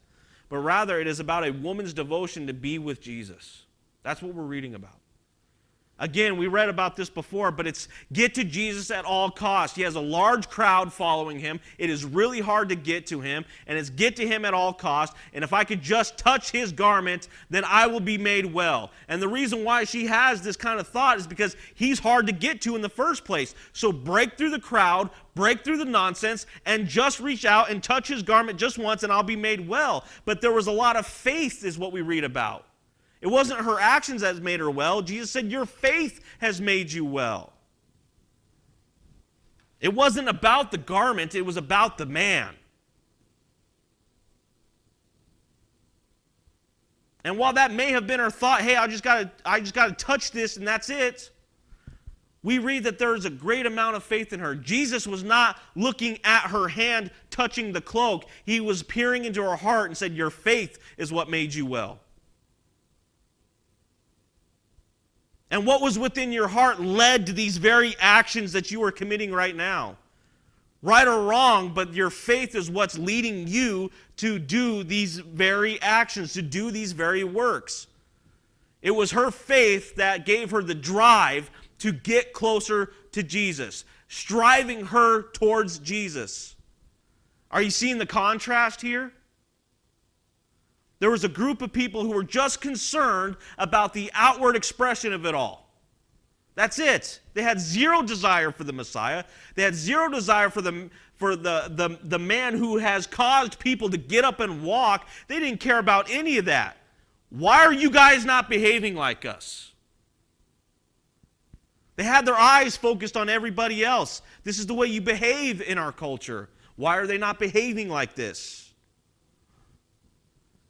But rather, it is about a woman's devotion to be with Jesus. That's what we're reading about. Again, we read about this before, but it's get to Jesus at all costs. He has a large crowd following him. It is really hard to get to him, and it's get to him at all costs. And if I could just touch his garment, then I will be made well. And the reason why she has this kind of thought is because he's hard to get to in the first place. So break through the crowd, break through the nonsense, and just reach out and touch his garment just once, and I'll be made well. But there was a lot of faith is what we read about. It wasn't her actions that made her well. Jesus said, your faith has made you well. It wasn't about the garment, it was about the man. And while that may have been her thought, hey, I just gotta touch this and that's it, we read that there is a great amount of faith in her. Jesus was not looking at her hand touching the cloak. He was peering into her heart and said, your faith is what made you well. And what was within your heart led to these very actions that you are committing right now. Right or wrong, but your faith is what's leading you to do these very actions, to do these very works. It was her faith that gave her the drive to get closer to Jesus, striving her towards Jesus. Are you seeing the contrast here? There was a group of people who were just concerned about the outward expression of it all. That's it. They had zero desire for the Messiah. They had zero desire for the man who has caused people to get up and walk. They didn't care about any of that. Why are you guys not behaving like us? They had their eyes focused on everybody else. This is the way you behave in our culture. Why are they not behaving like this?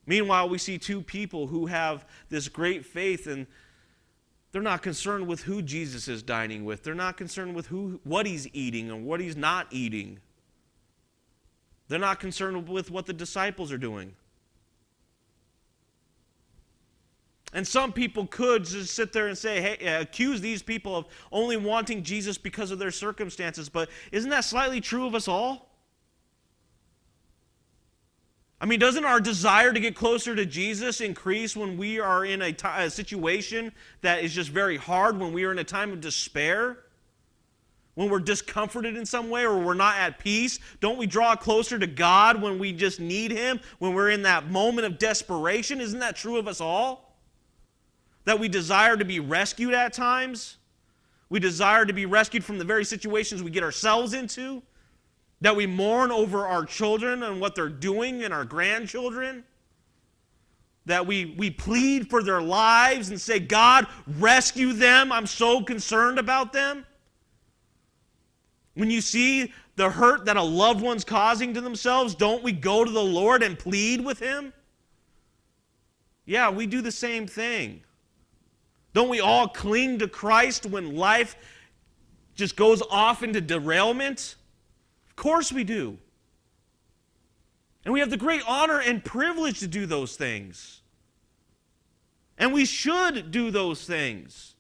Meanwhile, we see two people who have this great faith, and they're not concerned with who Jesus is dining with. They're not concerned with what he's eating and what he's not eating. They're not concerned with what the disciples are doing. And some people could just sit there and say, hey, accuse these people of only wanting Jesus because of their circumstances. But isn't that slightly true of us all? I mean, doesn't our desire to get closer to Jesus increase when we are in a situation that is just very hard, when we are in a time of despair? When we're discomforted in some way or we're not at peace? Don't we draw closer to God when we just need him, when we're in that moment of desperation? Isn't that true of us all? That we desire to be rescued at times. We desire to be rescued from the very situations we get ourselves into. That we mourn over our children and what they're doing and our grandchildren. That we plead for their lives and say, God, rescue them. I'm so concerned about them. When you see the hurt that a loved one's causing to themselves, don't we go to the Lord and plead with him? Yeah, we do the same thing. Don't we all cling to Christ when life just goes off into derailment? Of course we do. And we have the great honor and privilege to do those things. And we should do those things.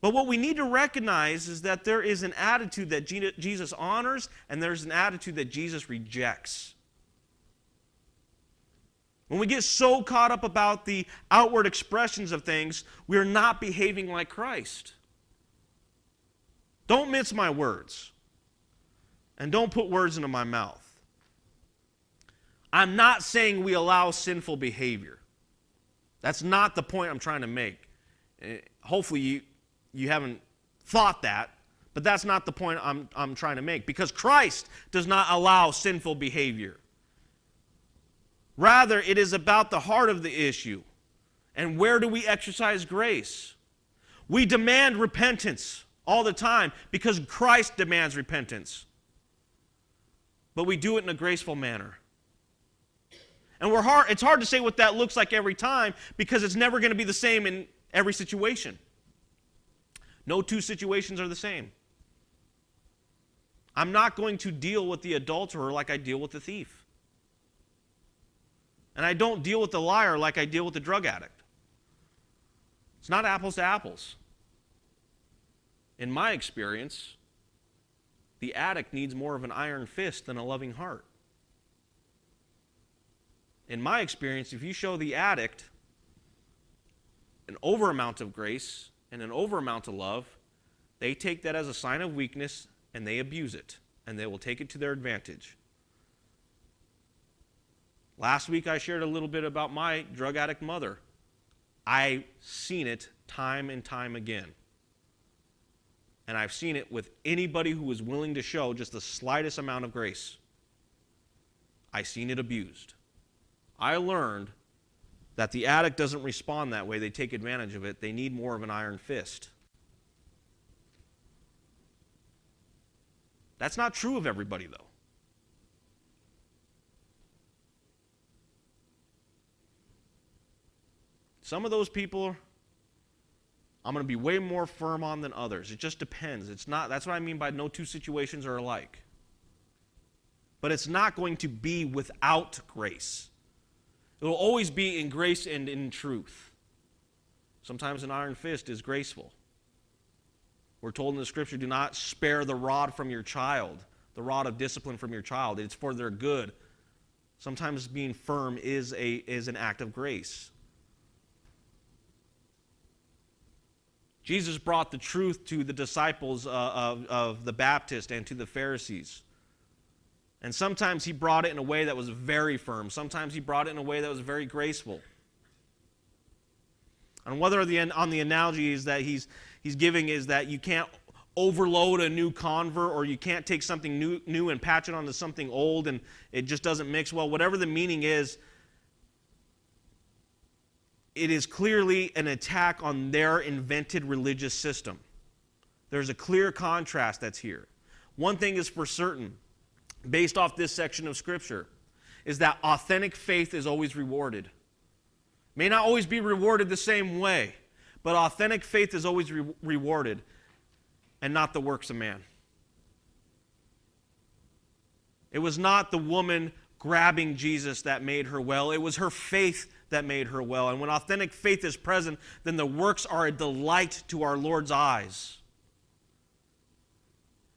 But what we need to recognize is that there is an attitude that Jesus honors and there's an attitude that Jesus rejects. When we get so caught up about the outward expressions of things, we are not behaving like Christ. Don't mince my words. And don't put words into my mouth. I'm not saying we allow sinful behavior. That's not the point I'm trying to make. Hopefully you haven't thought that, but that's not the point I'm trying to make. Because Christ does not allow sinful behavior. Rather, it is about the heart of the issue. And where do we exercise grace? We demand repentance all the time because Christ demands repentance. But we do it in a graceful manner. And it's hard to say what that looks like every time because it's never going to be the same in every situation. No two situations are the same. I'm not going to deal with the adulterer like I deal with the thief. And I don't deal with the liar like I deal with the drug addict. It's not apples to apples. In my experience, the addict needs more of an iron fist than a loving heart. In my experience, if you show the addict an over amount of grace and an over amount of love, they take that as a sign of weakness and they abuse it, and they will take it to their advantage. Last week I shared a little bit about my drug addict mother. I've seen it time and time again. And I've seen it with anybody who is willing to show just the slightest amount of grace. I've seen it abused. I learned that the addict doesn't respond that way. They take advantage of it. They need more of an iron fist. That's not true of everybody, though. Some of those people I'm going to be way more firm on than others. It just depends. That's what I mean by no two situations are alike. But it's not going to be without grace. It will always be in grace and in truth. Sometimes an iron fist is graceful. We're told in the Scripture, do not spare the rod from your child, the rod of discipline from your child. It's for their good. Sometimes being firm is an act of grace. Jesus brought the truth to the disciples of the Baptist and to the Pharisees. And sometimes he brought it in a way that was very firm. Sometimes he brought it in a way that was very graceful. And whether on the analogy is that he's giving is that you can't overload a new convert, or you can't take something new and patch it onto something old and it just doesn't mix well. Whatever the meaning is, it is clearly an attack on their invented religious system. There's a clear contrast that's here. One thing is for certain, based off this section of Scripture, is that authentic faith is always rewarded. May not always be rewarded the same way, but authentic faith is always rewarded, and not the works of man. It was not the woman grabbing Jesus that made her well. It was her faith that made her well. And when authentic faith is present, then the works are a delight to our Lord's eyes.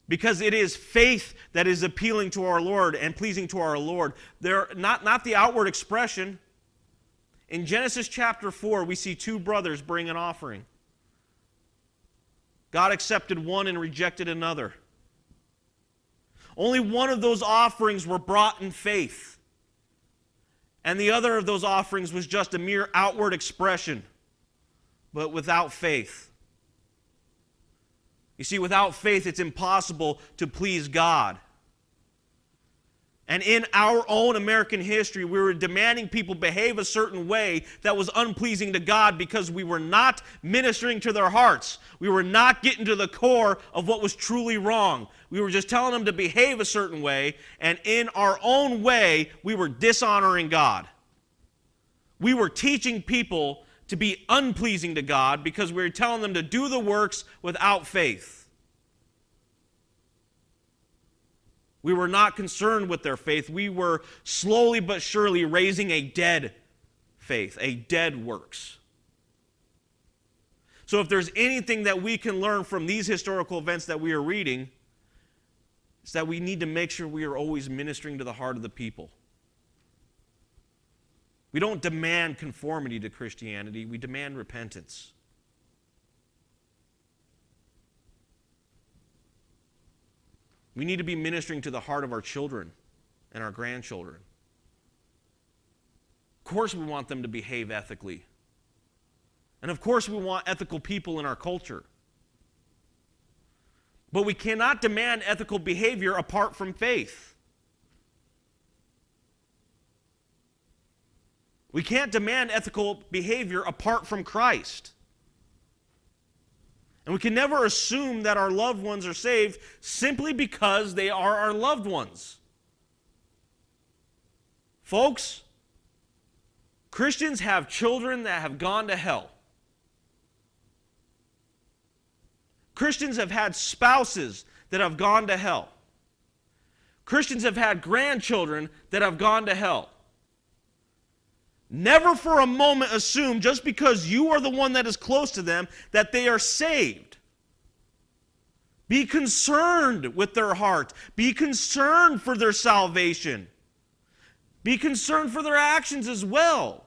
Because it is faith that is appealing to our Lord and pleasing to our Lord. They're not the outward expression. In Genesis chapter 4, we see two brothers bring an offering. God accepted one and rejected another. Only one of those offerings were brought in faith. And the other of those offerings was just a mere outward expression, but without faith. You see, without faith, it's impossible to please God. And in our own American history, we were demanding people behave a certain way that was unpleasing to God because we were not ministering to their hearts. We were not getting to the core of what was truly wrong. We were just telling them to behave a certain way, and in our own way, we were dishonoring God. We were teaching people to be unpleasing to God because we were telling them to do the works without faith. We were not concerned with their faith. We were slowly but surely raising a dead faith, a dead works. So if there's anything that we can learn from these historical events that we are reading, it's that we need to make sure we are always ministering to the heart of the people. We don't demand conformity to Christianity. We demand repentance. We need to be ministering to the heart of our children and our grandchildren. Of course we want them to behave ethically. And of course we want ethical people in our culture. But we cannot demand ethical behavior apart from faith. We can't demand ethical behavior apart from Christ. And we can never assume that our loved ones are saved simply because they are our loved ones. Folks, Christians have children that have gone to hell. Christians have had spouses that have gone to hell. Christians have had grandchildren that have gone to hell. Never for a moment assume just because you are the one that is close to them that they are saved. Be concerned with their heart. Be concerned for their salvation. Be concerned for their actions as well.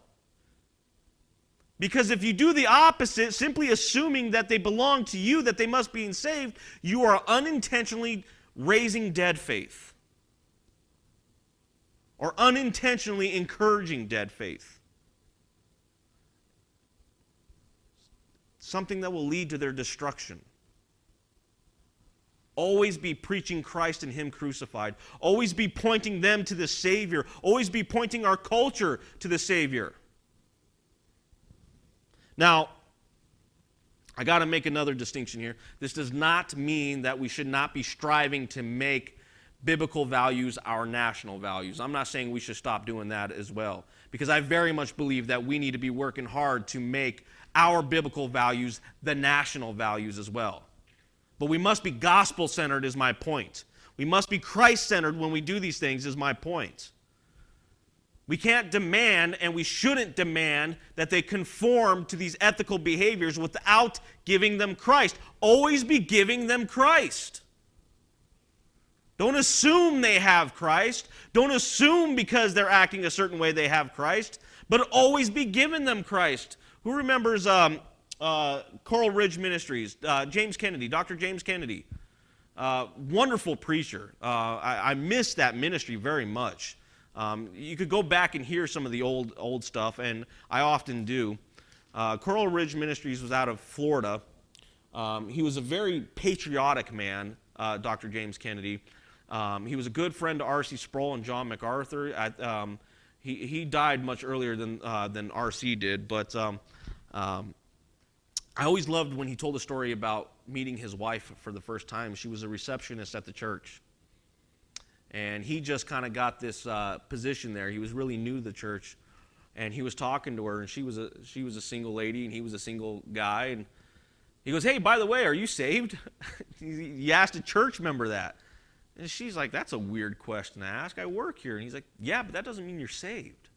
Because if you do the opposite, simply assuming that they belong to you, that they must be saved, you are unintentionally raising dead faith. Or unintentionally encouraging dead faith. Something that will lead to their destruction. Always be preaching Christ and Him crucified. Always be pointing them to the Savior. Always be pointing our culture to the Savior. Now, I got to make another distinction here. This does not mean that we should not be striving to make biblical values our national values. I'm not saying we should stop doing that as well, because I very much believe that we need to be working hard to make our biblical values the national values as well. But we must be gospel-centered is my point. We must be Christ-centered when we do these things is my point. We can't demand, and we shouldn't demand, that they conform to these ethical behaviors without giving them Christ. Always be giving them Christ. Don't assume they have Christ. Don't assume because they're acting a certain way they have Christ, but always be giving them Christ. Who remembers Coral Ridge Ministries? James Kennedy, Dr. James Kennedy. Wonderful preacher. I miss that ministry very much. You could go back and hear some of the old stuff, and I often do. Coral Ridge Ministries was out of Florida. He was a very patriotic man, Dr. James Kennedy. He was a good friend to R.C. Sproul and John MacArthur. He died much earlier than R.C. did, but I always loved when he told a story about meeting his wife for the first time. She was a receptionist at the church. And he just kind of got this position there. He was really new to the church. And he was talking to her, and she was a single lady, and he was a single guy. And he goes, "Hey, by the way, are you saved?" He asked a church member that. And she's like, "That's a weird question to ask. I work here." And he's like, "Yeah, but that doesn't mean you're saved.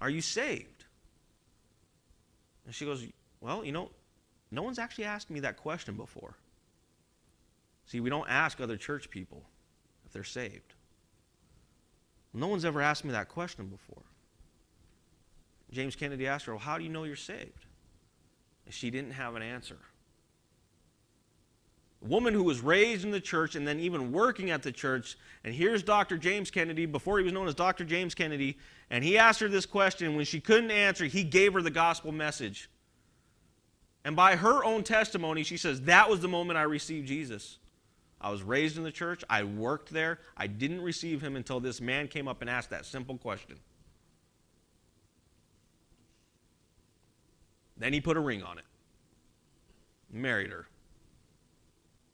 Are you saved?" And she goes, "Well, no one's actually asked me that question before." See, we don't ask other church people if they're saved. No one's ever asked me that question before. James Kennedy asked her, "Well, how do you know you're saved?" And she didn't have an answer. A woman who was raised in the church and then even working at the church, and here's Dr. James Kennedy, before he was known as Dr. James Kennedy, and he asked her this question. When she couldn't answer, he gave her the gospel message. And by her own testimony, she says, "That was the moment I received Jesus. I was raised in the church. I worked there. I didn't receive him until this man came up and asked that simple question." Then he put a ring on it, married her.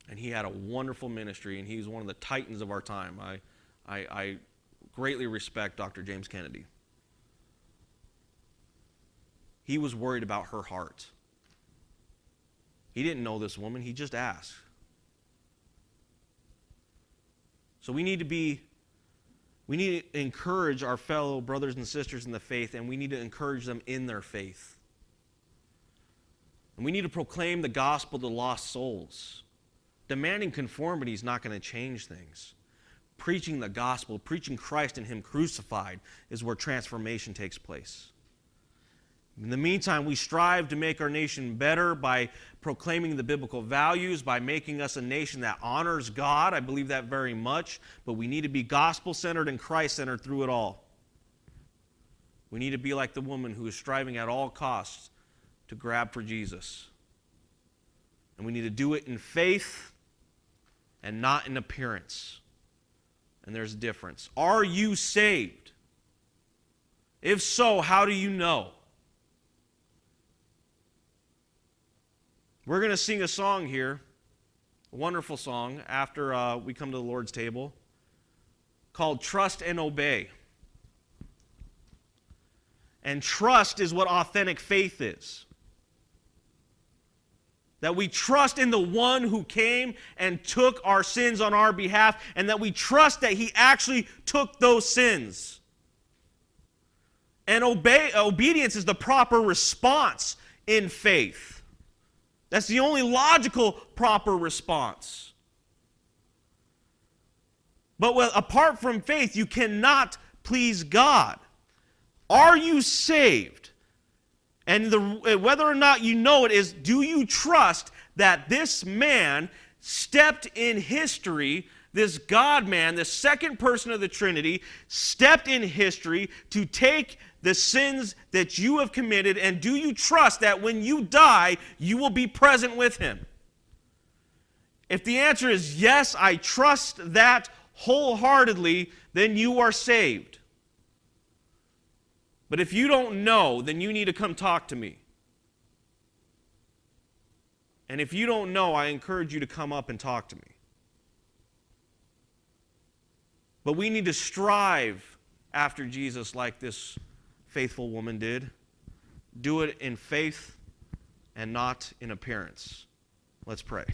And he had a wonderful ministry, and he's one of the titans of our time. I greatly respect Dr. James Kennedy. He was worried about her heart. He didn't know this woman. He just asked. So we need to encourage our fellow brothers and sisters in the faith, and we need to encourage them in their faith. And we need to proclaim the gospel to lost souls. Demanding conformity is not going to change things. Preaching the gospel, preaching Christ and him crucified is where transformation takes place. In the meantime, we strive to make our nation better by proclaiming the biblical values, by making us a nation that honors God. I believe that very much, but we need to be gospel-centered and Christ-centered through it all. We need to be like the woman who is striving at all costs to grab for Jesus. And we need to do it in faith and not in appearance. And there's a difference. Are you saved? If so, how do you know? We're going to sing a song here, a wonderful song, after we come to the Lord's table, called Trust and Obey. And trust is what authentic faith is. That we trust in the one who came and took our sins on our behalf, and that we trust that he actually took those sins. And obedience is the proper response in faith. That's the only logical proper response. But apart from faith, you cannot please God. Are you saved? And whether or not you know it is, do you trust that this man stepped in history, this God-man, the second person of the Trinity, stepped in history to take the sins that you have committed, and do you trust that when you die, you will be present with him? If the answer is yes, I trust that wholeheartedly, then you are saved. But if you don't know, then you need to come talk to me. And if you don't know, I encourage you to come up and talk to me. But we need to strive after Jesus like this faithful woman did. Do it in faith and not in appearance. Let's pray.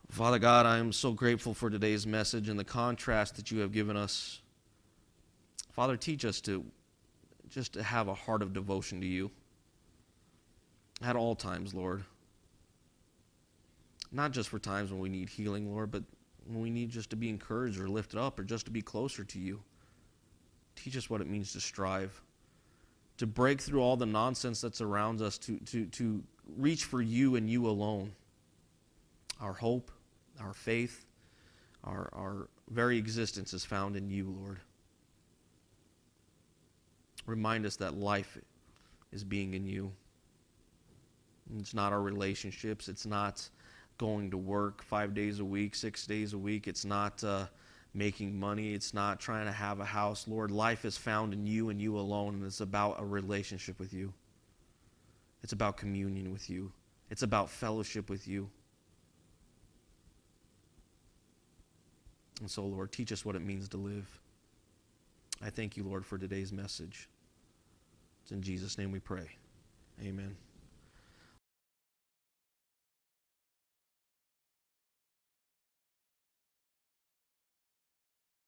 Father God, I am so grateful for today's message and the contrast that you have given us. Father, teach us to just to have a heart of devotion to you at all times, Lord. Not just for times when we need healing, Lord, but when we need just to be encouraged or lifted up or just to be closer to you. Teach us what it means to strive, to break through all the nonsense that surrounds us, to reach for you and you alone. Our hope, our faith, our very existence is found in you, Lord. Remind us that life is being in you. It's not our relationships. It's not going to work 5 days a week, 6 days a week. It's not making money. It's not trying to have a house. Lord, life is found in you and you alone, and it's about a relationship with you. It's about communion with you. It's about fellowship with you. And so, Lord, teach us what it means to live. I thank you, Lord, for today's message. It's in Jesus' name we pray. Amen.